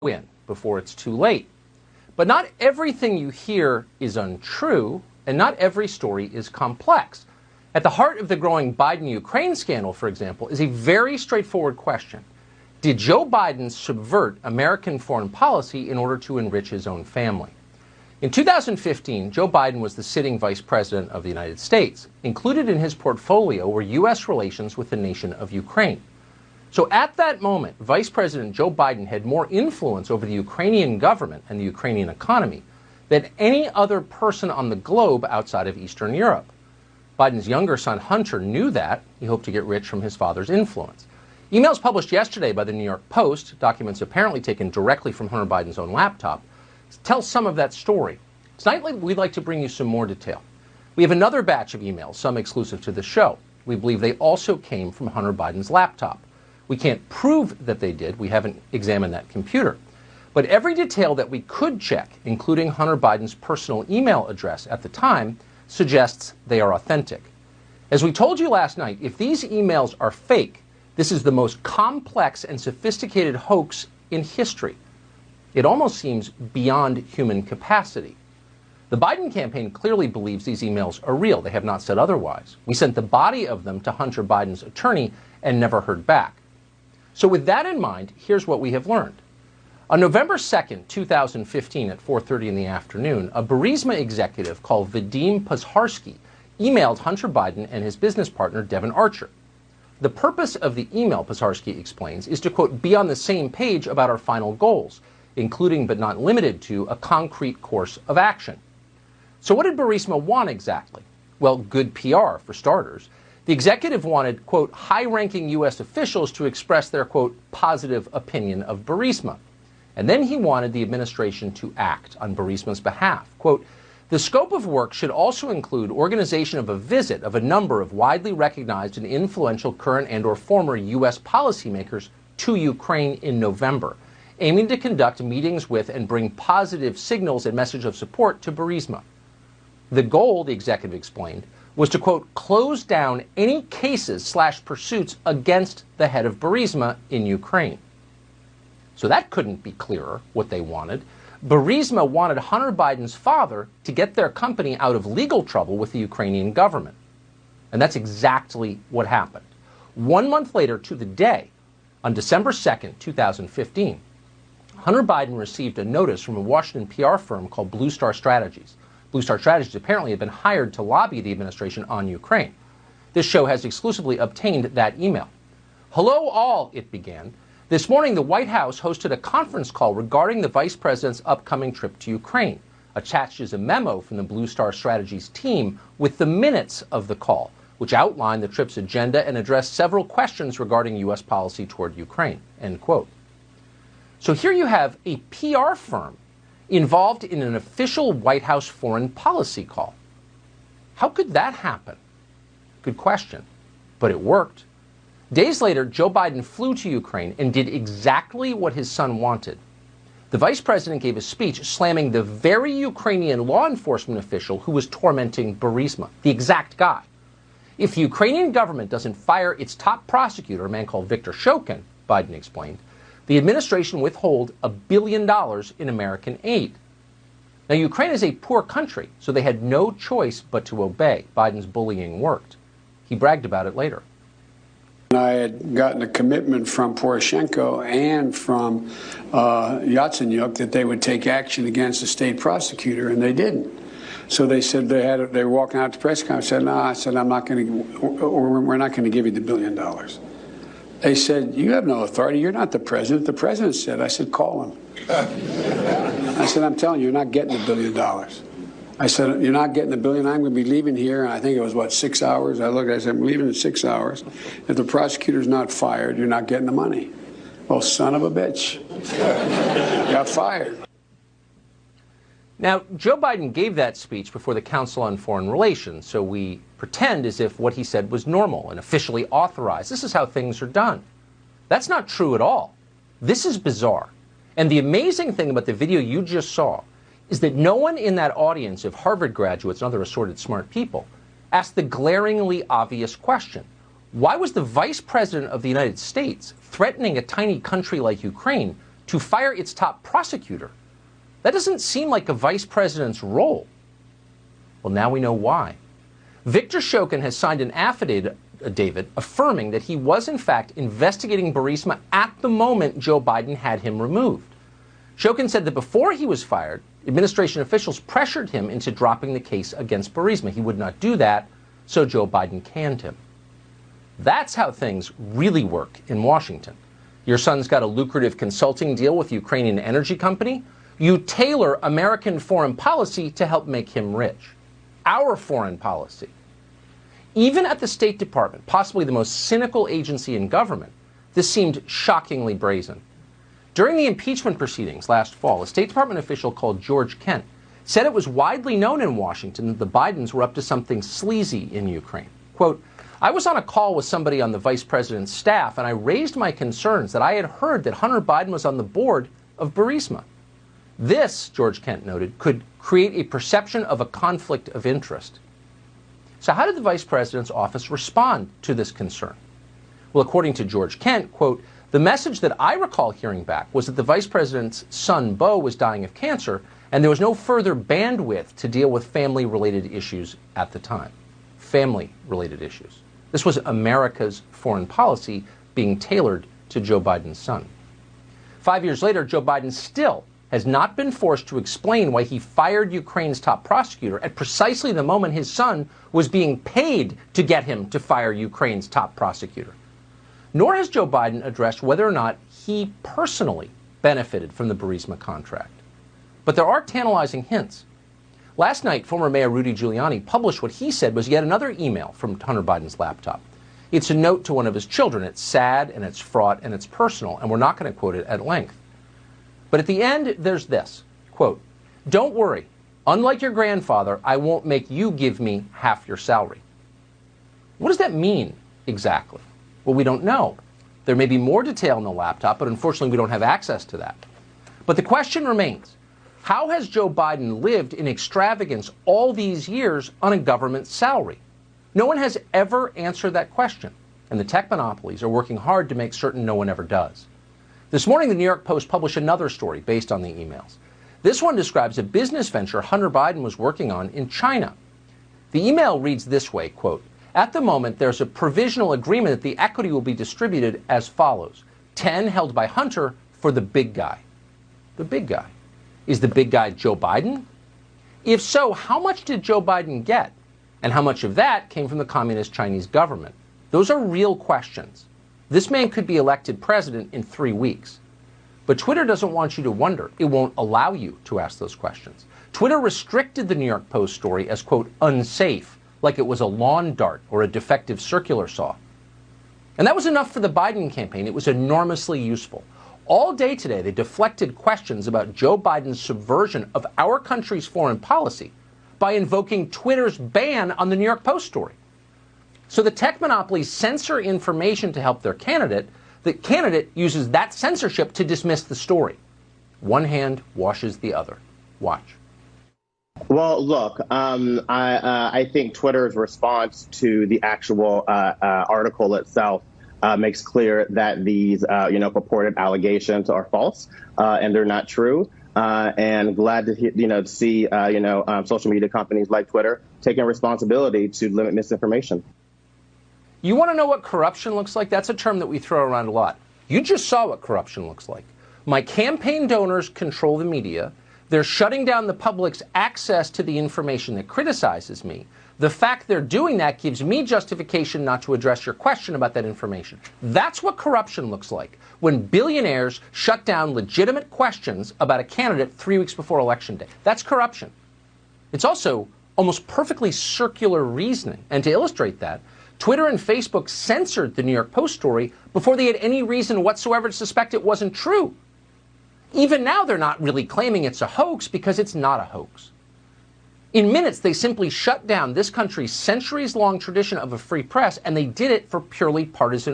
win before it's too late. But not everything you hear is untrue, and not every story is complex. At the heart of the growing Biden-Ukraine scandal, for example, is a very straightforward question. Did Joe Biden subvert American foreign policy in order to enrich his own family? In 2015, Joe Biden was the sitting vice president of the United States. Included in his portfolio were U.S. relations with the nation of Ukraine. So at that moment, Vice President Joe Biden had more influence over the Ukrainian government and the Ukrainian economy than any other person on the globe outside of Eastern Europe. Biden's younger son, Hunter, knew that. He hoped to get rich from his father's influence. Emails published yesterday by the New York Post, documents apparently taken directly from Hunter Biden's own laptop, tell some of that story. Tonight, we'd like to bring you some more detail. We have another batch of emails, some exclusive to the show. We believe they also came from Hunter Biden's laptop. We can't prove that they did. We haven't examined that computer. But every detail that we could check, including Hunter Biden's personal email address at the time, suggests they are authentic. As we told you last night, if these emails are fake, this is the most complex and sophisticated hoax in history. It almost seems beyond human capacity. The Biden campaign clearly believes these emails are real. They have not said otherwise. We sent the body of them to Hunter Biden's attorney and never heard back. So with that in mind, here's what we have learned. On November 2nd, 2015 at 4:30 in the afternoon, a Burisma executive called Vadim Pozharsky emailed Hunter Biden and his business partner, Devon Archer. The purpose of the email, Pozharsky explains, is to, quote, be on the same page about our final goals, including but not limited to a concrete course of action. So what did Burisma want exactly? Well, good PR, for starters. The executive wanted, quote, high-ranking U.S. officials to express their, quote, positive opinion of Burisma. And then he wanted the administration to act on Burisma's behalf. Quote, the scope of work should also include organization of a visit of a number of widely recognized and influential current and or former U.S. policymakers to Ukraine in November, aiming to conduct meetings with and bring positive signals and message of support to Burisma. The goal, the executive explained, was to, quote, close down any cases/pursuits against the head of Burisma in Ukraine. So that couldn't be clearer, what they wanted. Burisma wanted Hunter Biden's father to get their company out of legal trouble with the Ukrainian government. And that's exactly what happened. 1 month later to the day, on December 2nd, 2015, Hunter Biden received a notice from a Washington PR firm called Blue Star Strategies. Blue Star Strategies apparently had been hired to lobby the administration on Ukraine. This show has exclusively obtained that email. Hello all, it began. This morning, the White House hosted a conference call regarding the vice president's upcoming trip to Ukraine. Attached is a memo from the Blue Star Strategies team with the minutes of the call, which outlined the trip's agenda and addressed several questions regarding U.S. policy toward Ukraine, end quote. So here you have a PR firm involved in an official White House foreign policy call. How could that happen? Good question. But it worked. Days later, Joe Biden flew to Ukraine and did exactly what his son wanted. The vice president gave a speech slamming the very Ukrainian law enforcement official who was tormenting Burisma, the exact guy. If the Ukrainian government doesn't fire its top prosecutor, a man called Viktor Shokin, Biden explained, the administration withhold $1 billion in American aid. Now, Ukraine is a poor country, so they had no choice but to obey. Biden's bullying worked. He bragged about it later. I had gotten a commitment from Poroshenko and from Yatsenyuk that they would take action against the state prosecutor, and they didn't. So they said they were walking out to press conference. Said, "No," I said, "I'm not going to. We're not going to give you the $1 billion." They said, "You have no authority. You're not the president." The president said, I said, "Call him." I said, "I'm telling you, you're not getting the $1 billion." I said, "You're not getting the $1 billion. I'm going to be leaving here." And I think it was, 6 hours? I looked, I said, "I'm leaving in 6 hours. If the prosecutor's not fired, you're not getting the money." Well, son of a bitch. Got fired. Now, Joe Biden gave that speech before the Council on Foreign Relations, so we pretend as if what he said was normal and officially authorized. This is how things are done. That's not true at all. This is bizarre. And the amazing thing about the video you just saw is that no one in that audience of Harvard graduates and other assorted smart people asked the glaringly obvious question. Why was the vice president of the United States threatening a tiny country like Ukraine to fire its top prosecutor. That doesn't seem like a vice president's role. Well, now we know why. Viktor Shokin has signed an affidavit affirming that he was in fact investigating Burisma at the moment Joe Biden had him removed. Shokin said that before he was fired, administration officials pressured him into dropping the case against Burisma. He would not do that, so Joe Biden canned him. That's how things really work in Washington. Your son's got a lucrative consulting deal with Ukrainian energy company. You tailor American foreign policy to help make him rich. Our foreign policy. Even at the State Department, possibly the most cynical agency in government, this seemed shockingly brazen. During the impeachment proceedings last fall, a State Department official called George Kent said it was widely known in Washington that the Bidens were up to something sleazy in Ukraine. Quote, I was on a call with somebody on the vice president's staff, and I raised my concerns that I had heard that Hunter Biden was on the board of Burisma. This, George Kent noted, could create a perception of a conflict of interest. So how did the vice president's office respond to this concern? Well, according to George Kent, quote, the message that I recall hearing back was that the vice president's son, Beau, was dying of cancer, and there was no further bandwidth to deal with family-related issues at the time. Family-related issues. This was America's foreign policy being tailored to Joe Biden's son. 5 years later, Joe Biden still has not been forced to explain why he fired Ukraine's top prosecutor at precisely the moment his son was being paid to get him to fire Ukraine's top prosecutor. Nor has Joe Biden addressed whether or not he personally benefited from the Burisma contract. But there are tantalizing hints. Last night, former Mayor Rudy Giuliani published what he said was yet another email from Hunter Biden's laptop. It's a note to one of his children. It's sad, and it's fraught, and it's personal, and we're not going to quote it at length. But at the end, there's this, quote, don't worry, unlike your grandfather, I won't make you give me half your salary. What does that mean exactly? Well, we don't know. There may be more detail in the laptop, but unfortunately we don't have access to that. But the question remains, how has Joe Biden lived in extravagance all these years on a government salary? No one has ever answered that question, and the tech monopolies are working hard to make certain no one ever does. This morning, the New York Post published another story based on the emails. This one describes a business venture Hunter Biden was working on in China. The email reads this way, quote, at the moment, there's a provisional agreement that the equity will be distributed as follows. 10 held by Hunter for the big guy. The big guy. Is the big guy Joe Biden? If so, how much did Joe Biden get? And how much of that came from the communist Chinese government? Those are real questions. This man could be elected president in 3 weeks. But Twitter doesn't want you to wonder. It won't allow you to ask those questions. Twitter restricted the New York Post story as, quote, unsafe, like it was a lawn dart or a defective circular saw. And that was enough for the Biden campaign. It was enormously useful. All day today, they deflected questions about Joe Biden's subversion of our country's foreign policy by invoking Twitter's ban on the New York Post story. So the tech monopolies censor information to help their candidate. The candidate uses that censorship to dismiss the story. One hand washes the other. Watch. Well, look, I think Twitter's response to the actual article itself makes clear that these, purported allegations are false and they're not true. And glad to see social media companies like Twitter taking responsibility to limit misinformation. You want to know what corruption looks like? That's a term that we throw around a lot. You just saw what corruption looks like. My campaign donors control the media. They're shutting down the public's access to the information that criticizes me. The fact they're doing that gives me justification not to address your question about that information. That's what corruption looks like, when billionaires shut down legitimate questions about a candidate 3 weeks before Election Day. That's corruption. It's also almost perfectly circular reasoning. And to illustrate that, Twitter and Facebook censored the New York Post story before they had any reason whatsoever to suspect it wasn't true. Even now, they're not really claiming it's a hoax because it's not a hoax. In minutes, they simply shut down this country's centuries-long tradition of a free press, and they did it for purely partisan